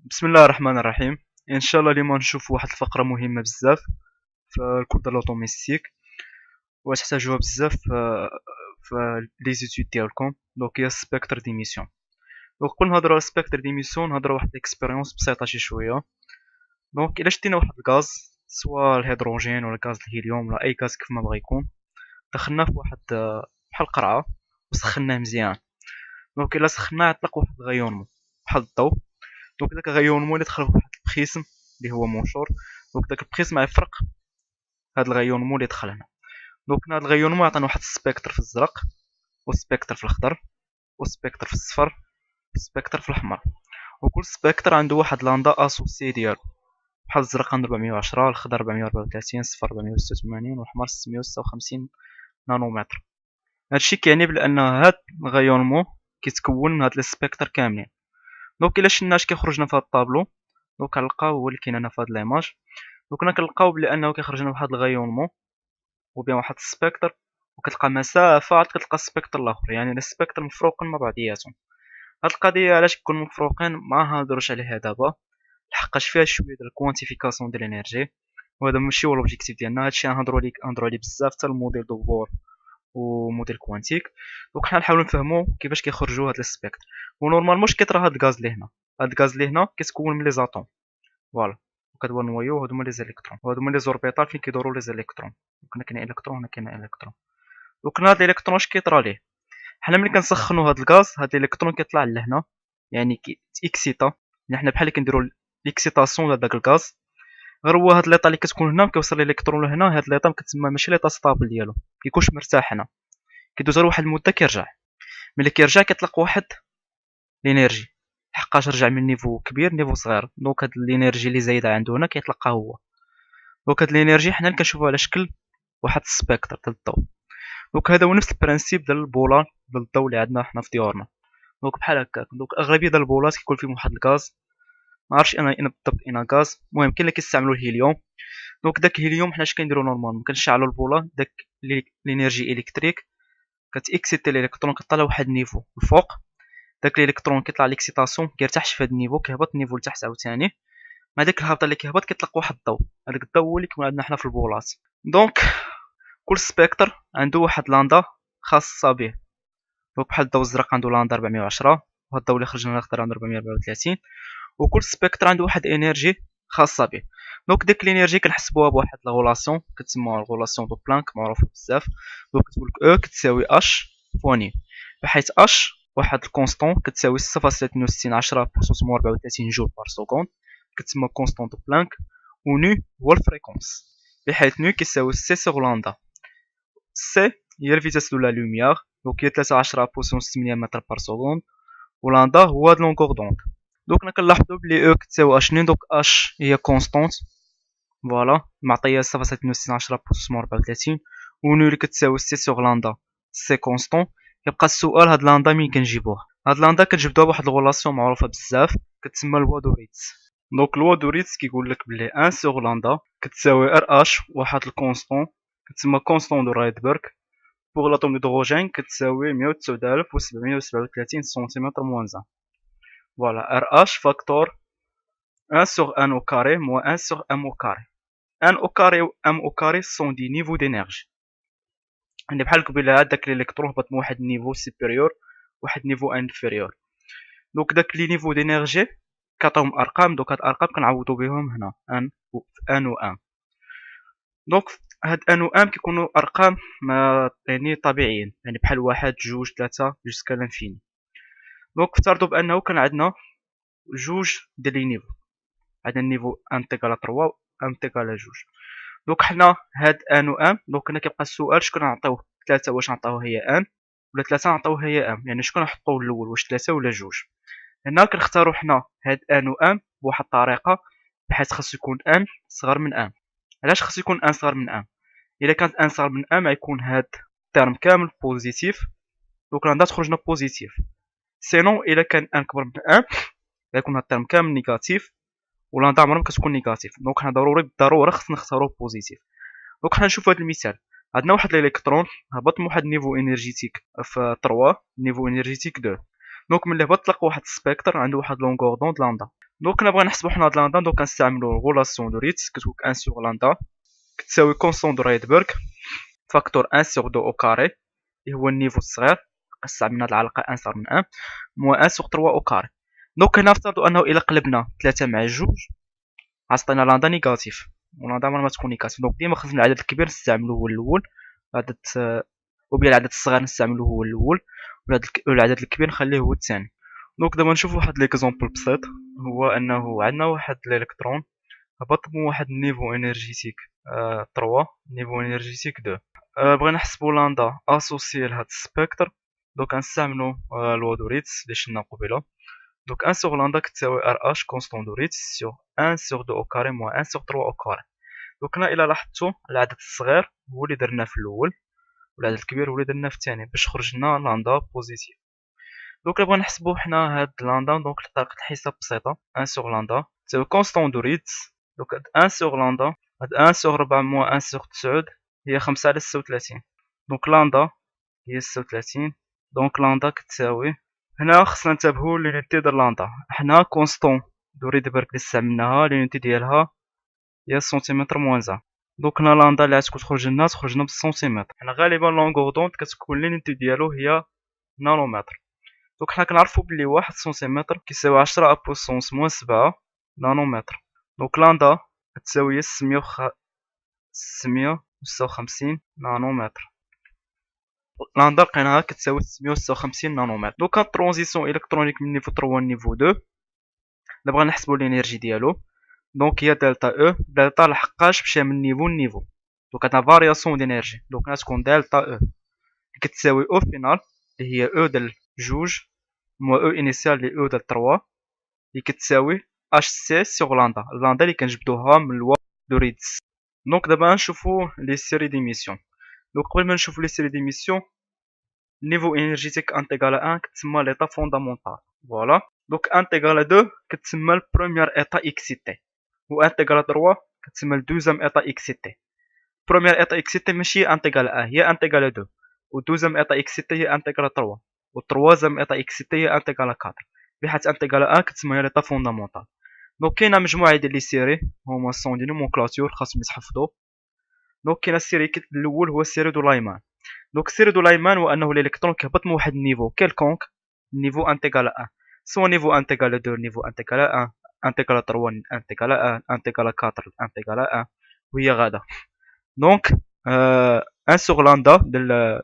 بسم الله الرحمن الرحيم. ان شاء الله اليوم نشوف واحد الفقره مهمه بزاف في الكود دو لوتوميستيك وتحتاجوها بزاف في لي زيتود ديالكم. دونك هي سبيكتر ديميسيون. دونك قبل نهضروا على سبيكتر ديميسيون نهضروا واحد الاكسبيريونس بسيطه شي شويه. دونك الا شدينا واحد الغاز، سواء الهيدروجين ولا غاز الهيليوم ولا اي غاز كيف ما بغا يكون، دخلناه في واحد بحال القرعه وسخناه مزيان. دونك الا سخناه يطلق واحد الغيونمون بحال الضوء. دونك داك الغيونمون اللي دخل فواحد البخيسم اللي هو مونشور، دونك داك البخيسم غيفرق هاد الغيونمون اللي دخل هنا. دونك هاد الغيونمون عطانا واحد السبيكتر في الزرق، والسبيكتر في الاخضر، والسبيكتر في الصفر، والسبيكتر في الاحمر. وكل سبيكتر عنده واحد لاندا اسوسي ديالو، بحال الزرق عنده 410، الاخضر 434، الصفر 486، والاحمر 656 نانومتر. هادشي كيعني بان هاد الغيونمون كيتكون من هاد السبيكتر كاملين. دونك الا شفنا اش كيخرج لنا في هاد الطابلو، دونك كنلقاو هو اللي كاين هنا في هاد ليماج. دونك هنا كنلقاو بلي انه كيخرج لنا واحد الغيونمون وبين واحد السبيكتر، وكتلقى مسافه عاد كتلقى السبيكتر الاخر، يعني السبيكتر مفروقين مع بعضياتهم. هاد القضيه علاش كيكونوا مفروقين ما نهضروش عليها دابا، لحقاش فيها شويه ديال الكوانتيفيكاسيون ديال الانرجي، وهذا ماشي هو لوبجيكتيف ديالنا. هادشي نهضروا عليه بزاف حتى الموديل دو بور وموديل كوانتيك. دونك حنا نحاولوا نفهموا كيفاش كيخرجوا هاد السبيكتر. ونورمالمون اش كيطرا هاد الغاز اللي هنا، هاد الغاز اللي هنا كيتكون من لي زاتوم، فوالا. وكتبان نويو، هادو هما لي زيليكترون، وهادو هما لي زوربيتال فين كيدورو لي زيليكترون. هنا كاين الكترون، هنا كاين الكترون. دونك هاد الالكترون اش كيطرا ليه؟ حنا ملي كنسخنوا هاد الغاز، هاد الالكترون كيطلع لهنا، يعني اكسيتا، يعني حنا بحال اللي كنديروا ليكسيتاسيون ديال داك الغاز. غير هو هاد ليطا اللي كتكون هنا كيوصل الالكترون لهنا، هاد ليطا كتسمى ماشي ليطا ستابل ديالو، كيكونش مرتاح هنا، كيدوز غير واحد المده كيرجع. ملي كيرجع كيطلق واحد لينيرجي، حقاش رجع من نيفو كبير نيفو صغير. دونك هاد الانرجي اللي زايده عنده هنا كيطلقها هو. دونك هاد الانرجي حنا كنشوفوها على شكل واحد السبيكتر ديال الضوء. دونك هذا هو نفس البرانسيپ ديال البولار ديال الضوء اللي عندنا حنا في ديورنا. دونك بحال هكاك. دونك اغلبيه ديال البولات كيكون فيهم واحد الغاز، ما عرفتش انا بالضبط اين غاز، المهم كاين اللي كيستعملوا الهيليوم. دونك داك الهيليوم حنا اش كنديروا نورمالمون، كنشعلوا البولا، داك لينيرجي الكتريك كتاكسيتي الالكترون، كطلع واحد النيفو الفوق. داك الالكترون كيطلع ليكسيتاسيون، كيرتاحش في هذا النيفو، كيهبط النيفو لتحت عاوتاني. مع داك الهبطه اللي كيهبط كيطلق واحد الضوء، هذاك الضوء هو اللي كيكون عندنا حنا في البولات. دونك كل سبيكتر عنده واحد لاندا خاصه به. دونك بحال الضوء الزرق عنده لاندا 410، وهاد الضوء اللي خرج لنا الاخضر عنده 434. وكل سبيكتر عنده واحد انرجي خاصه به. دونك ديك الانرجي كنحسبوها بواحد لا غولاسيون كتسمى غولاسيون دو بلانك، معروفه بزاف. دونك كتقول لك او كتساوي اش فوني، بحيث اش واحد الكونستون كتساوي 6.62 10 بوسونس 34 جول بار سكوند، كتسمى كونستون دو بلانك. ونو هو الفريكونس، بحيث نو كيساوي سي سيغ لاندا. سي هي الفيتاس دو لا لوميير، دونك هي 13 بوسونس 8 متر بار سكوند، ولاندا هو هاد لونغور دوند. دوك حنا كنلاحظوا بلي او كتساوي اشنين، دونك اش هي كونستونت، فوالا، معطيه 6.62 10 بوسونس 34. ونو اللي كتساوي سي سيغ لاندا سي كونستون. كيبقى السؤال هاد لاندا منين كنجيبوه؟ هاد لاندا كتجبدوها بواحد الغولاسيون معروفه بزاف كتسمى لوا دو ريتز. دونك لوا دو ريتز كيقول لك بلي 1 سيغ لاندا كتساوي ار اش واحد الكونستون كتسمى كونستون دو رايدبرغ، بوغ لاتوم ديدروجين كتساوي 109737 سنتيمتر موان 1. Voilà, RH factor 1 sur 1 au carré moins 1 sur m au carré. 1 au carré ou m au carré sont des niveaux d'énergie. يعني بحال قبيله داك الالكترون هبط من واحد النيفو سوبيريور واحد النيفو انفيريور. دونك داك لي نيفو دينيرجي كعطاهم ارقام، دونك هاد الارقام كنعوضو بهم هنا ان و ان. دونك هاد ان و ان كيكونوا ارقام ما يعني طبيعيين، يعني بحال واحد جوج ثلاثة جوسكا لانفيني. دونك افترضوا بانه كان عندنا جوج ديال لي نيفو، عندنا النيفو ان تيكال 3 ام تيكال جوج. دونك حنا هاد ان و ام، دونك هنا كيبقى السؤال شكون نعطيوه؟ ثلاثة واش نعطيوه هي ان، ولا ثلاثة نعطيوه هي ام، يعني شكون نحطوه الاول، واش ثلاثة ولا جوج. هنا كنختارو حنا هاد ان و ام بواحد الطريقة بحيث خاصو يكون ان صغر من ام. علاش خاصو يكون ان صغر من ام؟ الا كانت ان صغر من ام غيكون هاد الترم كامل بوزيتيف، دونك راه تخرجنا بوزيتيف. سينون الا كان ان كبر من ام غيكون هاد الترم كامل نيجاتيف، ولا عمرها ما كتكون نيجاتيف. دونك حنا ضروري بالضروره خصنا نختارو بوزيتيف. دونك حنا نشوفو هاد المثال، عندنا واحد الالكترون هبط من واحد النيفو انرجيتيك في 3 نيفو انرجيتيك 2. دونك ملي هبط طلق واحد السبيكتر عنده واحد لونغور دوند لاندا. دونك نبغي نحسبو حنا هاد لاندا، دونك غنستعملو غولاسيون دو ريتز كتكون 1 سور لاندا كتساوي كونستون دو رايدبرغ فاكتور 1 سور 2 او كاري اللي هو النيفو الصغير، استعملنا هاد العلاقة 1 صار من 1 موان 1 سور 3 او كاري. دونك هنا نفترضو انه الى قلبنا 3 مع 2 عطينا لاندا نيجاتيف، ولاندا عمرها ما تكون نيجاتيف. دونك ديما خصنا العدد الكبير نستعملو هو الاول، العدد وبيان العدد الصغير نستعملو هو الاول، والعدد الكبير نخليه هو الثاني. دونك دابا نشوفو واحد ليكزومبل بسيط، هو انه عندنا واحد الالكترون هبط من واحد النيفو انرجيتيك 3 نيفو انرجيتيك 2. بغينا نحسبو لاندا اسوسيي لهاد السبيكتر، دونك غنستعملو لوا دو ريتز لي شفنا قبيله. دونك 1 سور لاندا كتساوي ار اش كونستون دو ريتز سور 1 سور 2 او كاري موان 1 سور 3 او كاري. دونك هنا الى لاحظتو العدد الصغير هو اللي درناه في الاول، والعدد الكبير هو اللي درناه في الثاني باش خرج لنا لاندا بوزيتيف. دونك نبغي نحسبو حنا هاد لاندا، دونك طريقة الحساب بسيطة. 1 سور لاندا تساوي كونستون دو ريتز، دونك هاد 1 سور لاندا هاد 1 سور 4 موان 1 سور 9 هي 5 على 36، دونك لاندا هي 36. دونك لاندا كتساوي، هنا خصنا ننتبهو لونيتي ديال لاندا، حنا كونستون دو ريدبرغ اللي استعملناها لونيتي ديالها هي سنتيمتر موان زان. دونك هنا لاندا اللي غتكون تخرج لنا بالسنتيمتر، حنا غالبا لونغور دوند كتكون لونيتي ديالو هي نانومتر. دونك حنا كنعرفو بلي 1 سنتيمتر كيساوي 10 ابوسونس موان 7 نانومتر. دونك لاندا كتساوي 656 نانومتر. لاندا لقيناها كتساوي 656 نانومتر. دونك هاد الترونزيسيون الكترونيك من نيفو 3 لنيفو 2 الا بغينا نحسبو الانرجي ديالو، دونك هي دلتا او، دلتا لحقاش مشى من نيفو لنيفو، دونك عندنا فارياسيون دينيرجي، دونك غتكون دلتا او كتساوي او فينال اللي هي او ديال جوج موا او انيسيال اللي او ديال 3 اللي كتساوي اش سي سيغ لاندا، لاندا اللي كنجبدوها من لوا دو ريدز. دونك دابا نشوفو لي سيري ديميسيون. دونك قبل ما نشوفو لي سيري ديميسيون، النيفو انرجيتيك 1 تيغال 1 كتسمى ليطا فوندامونتال، فوالا. دونك 1 تيغال 2 كتسمى البروميير ايطا اكسيتي، و 1 تيغال 3 كتسمى الدوزيام ايطا اكسيتي. بروميير ايطا اكسيتي ماشي 1 تيغال 1، هي 1 تيغال 2، و دوزيام ايطا اكسيتي هي 1 تيغال 3، و تروازيام ايطا اكسيتي هي 1 تيغال 4، بحيث 1 تيغال 1 كتسمى هي ليطا فوندامونتال. دونك كاينه مجموعه ديال لي سيري هما سون دي نومونكلاتور خاصهم يتحفظوا. دونك كاين السيري الاول هو السيري دو لايمان. دونك السيري دو لايمان هو انه الالكترون كيهبط من واحد النيفو كيلكونك، نيفو 1 تيغال 1، سوا نيفو 1 تيغال 2 نيفو 1 تيغال 1 1 تيغال 3 1 تيغال 1 1 تيغال 4 1 تيغال 1 وهي غادا. دونك 1 سور لاندا ديال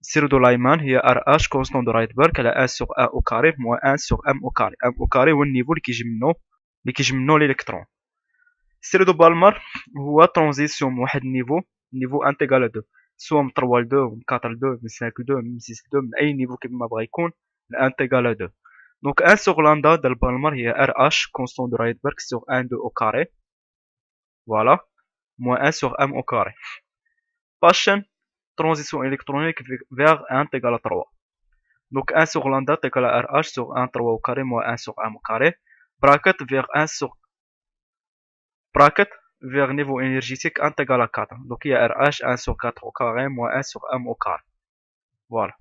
السيري دو لايمان هي ار اش كونستون دو رايدبرغ على 1 سور 1 او كاري موان 1 سور ام او كاري. ام او كاري هو النيفو اللي كيجي منو الالكترون. السيري دو بالمر هو ترانزيسيون من واحد النيفو، نيفو 1 تيغال 2، سوا من 3 ل 2 من 4 ل 2 من 5 ل 2 من 6 ل 2 من اي نيفو كيما بغا يكون ل 1 تيغال 2. دونك 1 سور لاندا ديال بالمر هي ار اش كونستون دو رايدبرغ سور 1 2 او كاري، فوالا، موان 1 سور ام او كاري. باشن ترانزيسيون الكترونيك vers 1 تيغال 3. دونك 1 سور لاندا تيغال ار اش سور 1 3 او كاري موان 1 سور ام او كاري براكت vers 1 سور bracket vers niveau énergétique 1 égale à 4. Donc il y a RH 1 sur 4 au carré moins 1 sur M au carré. Voilà.